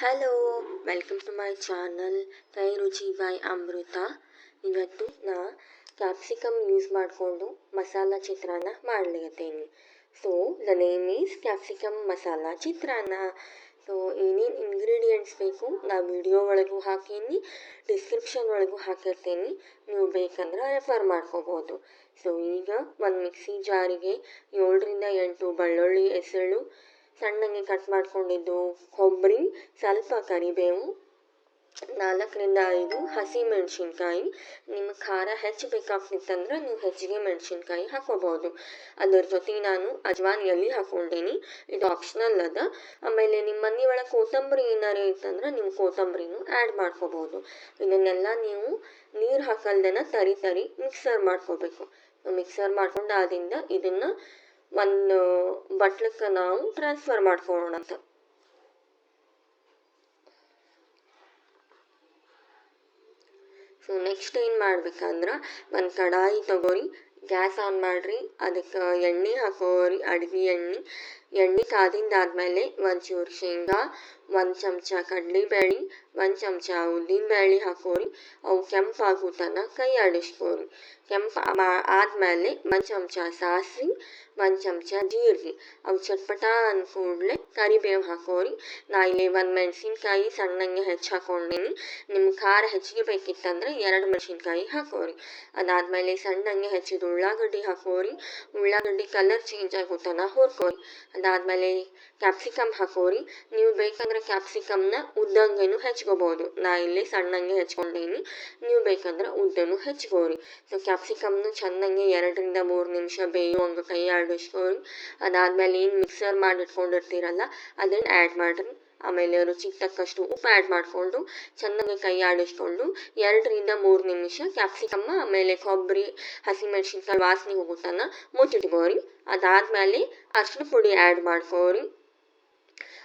Hello, welcome to my channel Kai Ruchi by Amrita. ಇವತ್ತು ನಾ capsicum use ಮಾಡಿಕೊಂಡು ಮಸಾಲ ಚಿತ್ರಾನ್ನ ಮಾಡ್ಲಿಕತ್ತೀನಿ. So the name is capsicum masala chitranna. So ಏನೇನು ಇಂಗ್ರೀಡಿಯೆಂಟ್ಸ್ ಬೇಕು ನಾ ವಿಡಿಯೋ ಒಳಗೂ ಹಾಕೀನಿ, ಡಿಸ್ಕ್ರಿಪ್ಷನ್ ಒಳಗೂ ಹಾಕಿರ್ತೀನಿ. ನೀವು ಬೇಕಂದ್ರೆ ರೆಫರ್ ಮಾಡ್ಕೋಬೋದು. ಸೊ ಈಗ ಒಂದು ಮಿಕ್ಸಿ ಜಾರಿಗೆ 7-8 ಬೆಳ್ಳುಳ್ಳಿ ಎಸಳು, ಸಣ್ಣಗೆ ಕಟ್ ಮಾಡ್ಕೊಂಡಿದ್ದು ಕೊಬ್ಬರಿ, ಸ್ವಲ್ಪ ಕರಿಬೇವು, 4-5 ಹಸಿಮೆಣಸಿನ್ಕಾಯಿ. ನಿಮಗೆ ಖಾರ ಹೆಚ್ಚು ಬೇಕಾಗ್ತಿತ್ತಂದ್ರೆ ನೀವು ಹೆಚ್ಚಿಗೆ ಮೆಣಸಿನ್ಕಾಯಿ ಹಾಕೋಬೋದು. ಅದರ ಜೊತೆ ನಾನು ಅಜ್ವಾನ್ ಎಲೆ ಹಾಕ್ಕೊಂಡೀನಿ, ಇದು ಆಪ್ಷನಲ್ ಅದ. ಆಮೇಲೆ ನಿಮ್ಮ ಮನೆ ಒಳಗೆ ಕೊತ್ತಂಬರಿ ಏನಾರು ಇತ್ತಂದ್ರೆ ನೀವು ಕೊತ್ತಂಬರಿನೂ ಆ್ಯಡ್ ಮಾಡ್ಕೋಬೋದು. ಇದನ್ನೆಲ್ಲ ನೀವು ನೀರು ಹಾಕಲ್ದೇನ ತರಿ ಮಿಕ್ಸರ್ ಮಾಡ್ಕೋಬೇಕು. ಮಿಕ್ಸರ್ ಮಾಡ್ಕೊಂಡಾದಿಂದ ಇದನ್ನು ಒಂದು ಬಟ್ಲಕ್ಕೆ ನಾವು ಟ್ರಾನ್ಸ್ಫರ್ ಮಾಡ್ಕೊಳ್ಳೋಣ ಅಂತ. ಸೊ ನೆಕ್ಸ್ಟ್ ಏನು ಮಾಡ್ಬೇಕಂದ್ರೆ ಒಂದು ಕಡಾಯಿ ತಗೋರಿ, ಗ್ಯಾಸ್ ಆನ್ ಮಾಡಿರಿ, ಅದಕ್ಕೆ ಎಣ್ಣೆ ಹಾಕೋರಿ, ಅಡುಗೆ ಎಣ್ಣೆ ಕಾದಿಂದಾದ್ಮೇಲೆ ಒಂಚೂರು ಶೇಂಗಾ, 1 ಚಮಚ ಕಡಲೆಬೇಳೆ, 1 ಚಮಚ ಉದ್ದಿನಬೇಳೆ ಹಾಕೋರಿ. ಅವು ಕೆಂಪಾಗೋ ತನಕ ಕೈ ಆಡಿಸ್ಕೋರಿ. ಕೆಂಪು ಆದಮೇಲೆ 1 ಚಮಚ ಸಾಸಿವೆ, 1 ಚಮಚ ಜೀರಿಗೆ, ಅವು ಚಟ್ಪಟ ಅಂದ ಕೂಡಲೇ ಕರಿಬೇವು ಹಾಕೋರಿ. ನಾ ಇಲ್ಲಿ 1 ಮೆಣಸಿನ್ಕಾಯಿ ಸಣ್ಣಗೆ ಹೆಚ್ಚು ಹಾಕ್ಕೊಂಡೀನಿ. ನಿಮ್ಗೆ ಖಾರ ಹೆಚ್ಚಿಗೆ ಬೇಕಿತ್ತಂದ್ರೆ 2 ಮೆಣಸಿನ್ಕಾಯಿ ಹಾಕೋರಿ. ಅದಾದಮೇಲೆ ಸಣ್ಣಗೆ ಹೆಚ್ಚಿದ ಉಳ್ಳಾಗಡ್ಡಿ ಹಾಕೋರಿ. ಉಳ್ಳಾಗಡ್ಡಿ ಕಲರ್ ಚೇಂಜ್ ಆಗೋ ತನಕ ಹುರ್ಕೋರಿ. ಅದಾದಮೇಲೆ ಕ್ಯಾಪ್ಸಿಕಮ್ ಹಾಕೋರಿ. ನೀವು ಬೇಕಂದ್ರೆ ಕ್ಯಾಪ್ಸಿಕಮ್ನ ಉದ್ದಂಗೆನೂ ಹೆಚ್ಕೋಬೋದು. ನಾ ಇಲ್ಲಿ ಸಣ್ಣಗೆ ಹೆಚ್ಕೊಂಡೀನಿ, ನೀವು ಬೇಕಂದ್ರೆ ಉದ್ದನೂ ಹೆಚ್ಕೋರಿ. ಸೊ ಕ್ಯಾಪ್ಸಿಕಮ್ನು ಚೆನ್ನಾಗಿ 2-3 ನಿಮಿಷ ಬೇಯುವಂಗೆ ಕೈ ಆಡಿಸ್ಕೋರಿ. ಅದಾದಮೇಲೆ ಏನು ಮಿಕ್ಸರ್ ಮಾಡಿ ಇಟ್ಕೊಂಡಿರ್ತೀರಲ್ಲ ಅದನ್ನು ಆ್ಯಡ್ ಮಾಡಿರಿ. ಆಮೇಲೆ ರುಚಿಗೆ ತಕ್ಕಷ್ಟು ಉಪ್ಪು ಆ್ಯಡ್ ಮಾಡಿಕೊಂಡು ಚೆನ್ನಾಗಿ ಕೈ ಆಡಿಸ್ಕೊಂಡು 2-3 ನಿಮಿಷ ಕ್ಯಾಪ್ಸಿಕಮ್ಮ ಆಮೇಲೆ ಕೊಬ್ಬರಿ, ಹಸಿಮೆಣ್ಸಿನ್ಕಾಯಿ ವಾಸನೆ ಹೋಗೋ ತನಕ ಮುಚ್ಚಿಟ್ಕೋರಿ. ಅದಾದಮೇಲೆ ಅರಿಶಿನ ಪುಡಿ ಆ್ಯಡ್ ಮಾಡ್ಕೋರಿ.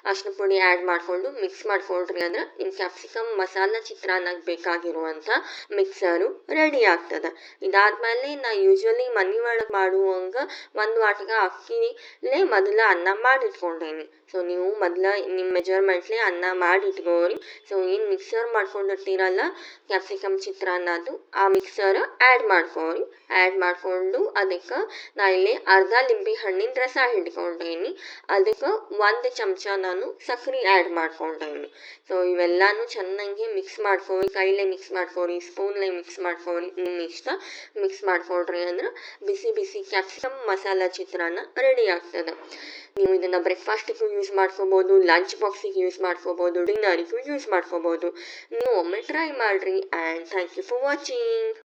ಅರಿಶಿನ ಪುಡಿ ಆ್ಯಡ್ ಮಾಡಿಕೊಂಡು ಮಿಕ್ಸ್ ಮಾಡ್ಕೊಳ್ರಿ ಅಂದ್ರೆ ನಿಮ್ಮ ಕ್ಯಾಪ್ಸಿಕಮ್ ಮಸಾಲ ಚಿತ್ರಾನ್ನಕ್ಕೆ ಬೇಕಾಗಿರುವಂಥ ಮಿಕ್ಸರು ರೆಡಿ ಆಗ್ತದೆ. ಇದಾದಮೇಲೆ ನಾ ಯೂಶ್ವಲಿ ಮನೆ ಒಳಗೆ ಮಾಡುವಂಗೆ 1 ವಾಟ್ಗೆ ಅಕ್ಕಿಲೇ ಮೊದಲ ಅನ್ನ ಮಾಡಿಟ್ಕೊಂಡೇನಿ. ಸೊ ನೀವು ಮೊದಲ ನಿಮ್ಮ ಮೆಜರ್ಮೆಂಟ್ಲೇ ಅನ್ನ ಮಾಡಿಟ್ಕೋರಿ. ಸೊ ಏನು ಮಿಕ್ಸರ್ ಮಾಡ್ಕೊಂಡಿರ್ತೀರಲ್ಲ ಕ್ಯಾಪ್ಸಿಕಮ್ ಚಿತ್ರಾನ್ನದು, ಆ ಮಿಕ್ಸರ್ ಆ್ಯಡ್ ಮಾಡ್ಕೋರಿ. ಆ್ಯಡ್ ಮಾಡಿಕೊಂಡು ಅದಕ್ಕೆ ನಾ ಇಲ್ಲಿ ಅರ್ಧ ಲಿಂಬೆ ಹಣ್ಣಿನ ರಸ ಹಿಡ್ಕೊಂಡೇನಿ. ಅದಕ್ಕೆ 1 ಚಮಚ ನಾನು ಸಕ್ಕರೆ ಆ್ಯಡ್ ಮಾಡ್ಕೊಂಡೇನಿ. ಸೊ ಇವೆಲ್ಲನೂ ಚೆನ್ನಾಗಿ ಮಿಕ್ಸ್ ಮಾಡ್ಕೋರಿ. ಕೈಲೇ ಮಿಕ್ಸ್ ಮಾಡ್ಕೋರಿ, ಸ್ಪೂನ್ಲೇ ಮಿಕ್ಸ್ ಮಾಡ್ಕೋರಿ, ನಿಮ್ಮ ಇಷ್ಟ. ಮಿಕ್ಸ್ ಮಾಡ್ಕೊಳ್ರಿ ಅಂದ್ರೆ ಬಿಸಿ ಬಿಸಿ ಕ್ಯಾಪ್ಸಿಕಮ್ ಮಸಾಲ ಚಿತ್ರಾನ್ನ ರೆಡಿ ಆಗ್ತದೆ. ನೀವು ಇದನ್ನು ಬ್ರೇಕ್ಫಾಸ್ಟಿಗೂ ಯೂಸ್ ಮಾಡ್ಕೋಬೋದು, ಲಂಚ್ ಬಾಕ್ಸಿಗೆ ಯೂಸ್ ಮಾಡ್ಕೋಬೋದು, ಡಿನ್ನರಿಗೂ ಯೂಸ್ ಮಾಡ್ಕೋಬೋದು. ನೀವು ಒಮ್ಮೆ ಟ್ರೈ ಮಾಡಿರಿ. And thank you for watching.